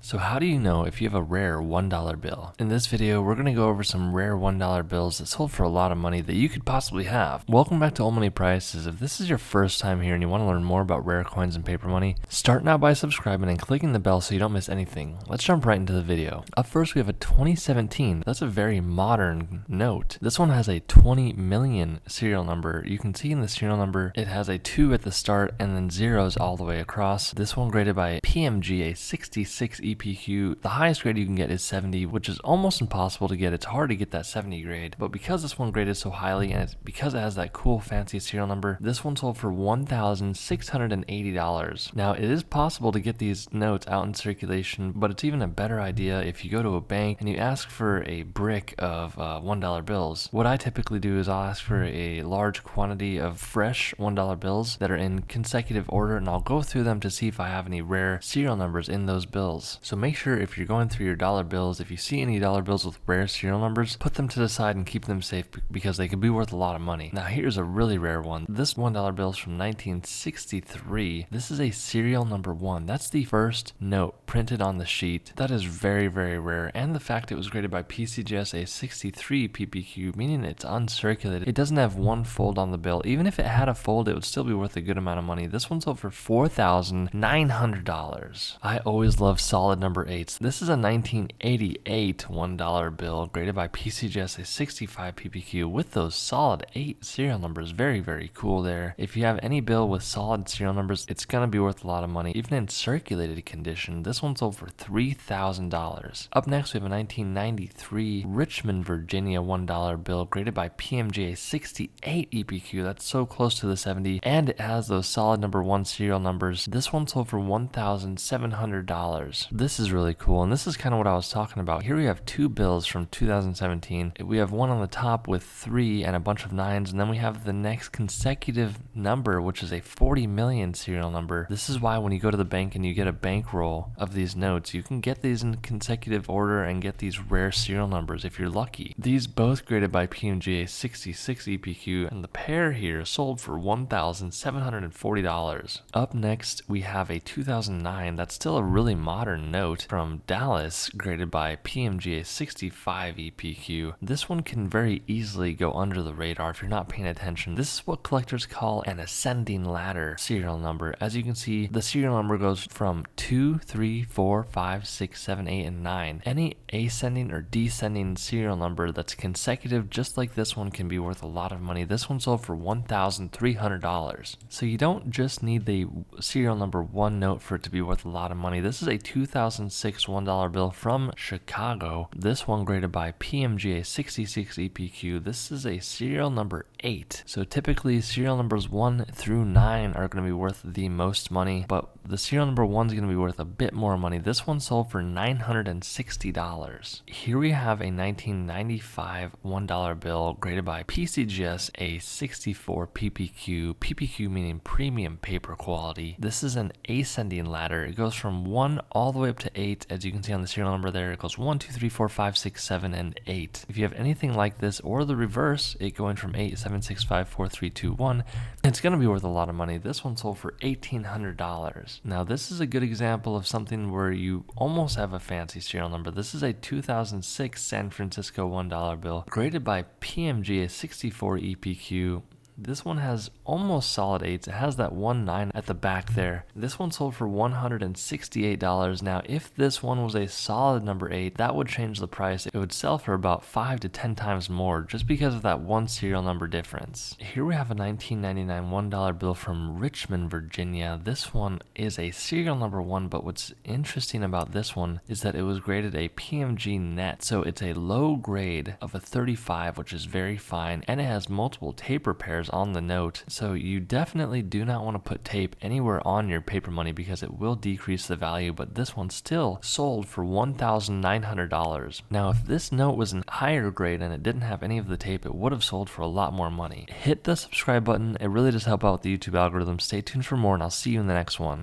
So how do you know if you have a rare $1 bill? In this video, we're going to go over some rare $1 bills that sold for a lot of money that you could possibly have. Welcome back to Old Money Prices. If this is your first time here and you want to learn more about rare coins and paper money, start now by subscribing and clicking the bell so you don't miss anything. Let's jump right into the video. Up first, we have a 2017. That's a very modern note. This one has a 20 million serial number. You can see in the serial number, it has a 2 at the start and then zeros all the way across. This one graded by PMG, a 66 EPQ. The highest grade you can get is 70, which is almost impossible to get. It's hard to get that 70 grade, but because this one graded so highly and because it has that cool fancy serial number, this one sold for $1,680. Now, it is possible to get these notes out in circulation, but it's even a better idea if you go to a bank and you ask for a brick of $1 bills. What I typically do is I'll ask for a large quantity of fresh $1 bills that are in consecutive order, and I'll go through them to see if I have any rare serial numbers in those bills. So make sure if you're going through your dollar bills, if you see any dollar bills with rare serial numbers, put them to the side and keep them safe because they could be worth a lot of money. Now here's a really rare one. This $1 bill is from 1963. This is a serial number 1. That's the first note printed on the sheet. That is very, very rare. And the fact it was graded by PCGS a 63 PPQ, meaning it's uncirculated. It doesn't have one fold on the bill. Even if it had a fold, it would still be worth a good amount of money. This one sold for $4,900. I always love solid number 8s. This is a 1988 $1 bill graded by PCGS a 65 PPQ with those solid 8 serial numbers. Very, very cool there. If you have any bill with solid serial numbers, it's going to be worth a lot of money. Even in circulated condition, this one sold for $3,000. Up next, we have a 1993 Richmond, Virginia $1 bill graded by PMG a 68 EPQ. That's so close to the 70, and it has those solid number 1 serial numbers. This one sold for $1,700. This is really cool, and this is kind of what I was talking about. Here we have 2 bills from 2017. We have one on the top with 3 and a bunch of 9s, and then we have the next consecutive number, which is a 40 million serial number. This is why when you go to the bank and you get a bankroll of these notes, you can get these in consecutive order and get these rare serial numbers if you're lucky. These both graded by PMG a 66 EPQ, and the pair here sold for $1,740. Up next, we have a 2009. That's still a really modern note from Dallas, graded by PMG a 65 EPQ. This one can very easily go under the radar if you're not paying attention. This is what collectors call an ascending ladder serial number. As you can see, the serial number goes from 2, 3, 4, 5, 6, 7, 8, and 9. Any ascending or descending serial number that's consecutive, just like this one, can be worth a lot of money. This one sold for $1,300. So you don't just need the serial number 1 note for it to be worth a lot of money. This is a 2006 $1 bill from Chicago. This one graded by PMG a 66 EPQ. This is a serial number 8. So typically serial numbers 1 through 9 are going to be worth the most money, but the serial number 1 is going to be worth a bit more money. This one sold for $960. Here we have a 1995 $1 bill graded by PCGS a 64 PPQ. PPQ meaning premium paper quality. This is an ascending ladder. It goes from 1 all the way up to 8. As you can see on the serial number there, it goes 1, 2, 3, 4, 5, 6, 7, and 8. If you have anything like this or the reverse, it going from 8, 7, 6, 5, 4, 3, 2, 1, it's going to be worth a lot of money. This one sold for $1,800. Now, this is a good example of something where you almost have a fancy serial number. This is a 2006 San Francisco $1 bill graded by PMG a 64 EPQ. This one has almost solid 8s. It has that 1-9 at the back there. This one sold for $168. Now, if this one was a solid number 8, that would change the price. It would sell for about 5 to 10 times more just because of that one serial number difference. Here we have a 1999 $1 bill from Richmond, Virginia. This one is a serial number 1, but what's interesting about this one is that it was graded a PMG net. So it's a low grade of a 35, which is very fine, and it has multiple taper pairs on the note. So you definitely do not want to put tape anywhere on your paper money because it will decrease the value, but this one still sold for $1,900. Now, if this note was in higher grade and it didn't have any of the tape, it would have sold for a lot more money. Hit the subscribe button. It really does help out the YouTube algorithm. Stay tuned for more, and I'll see you in the next one.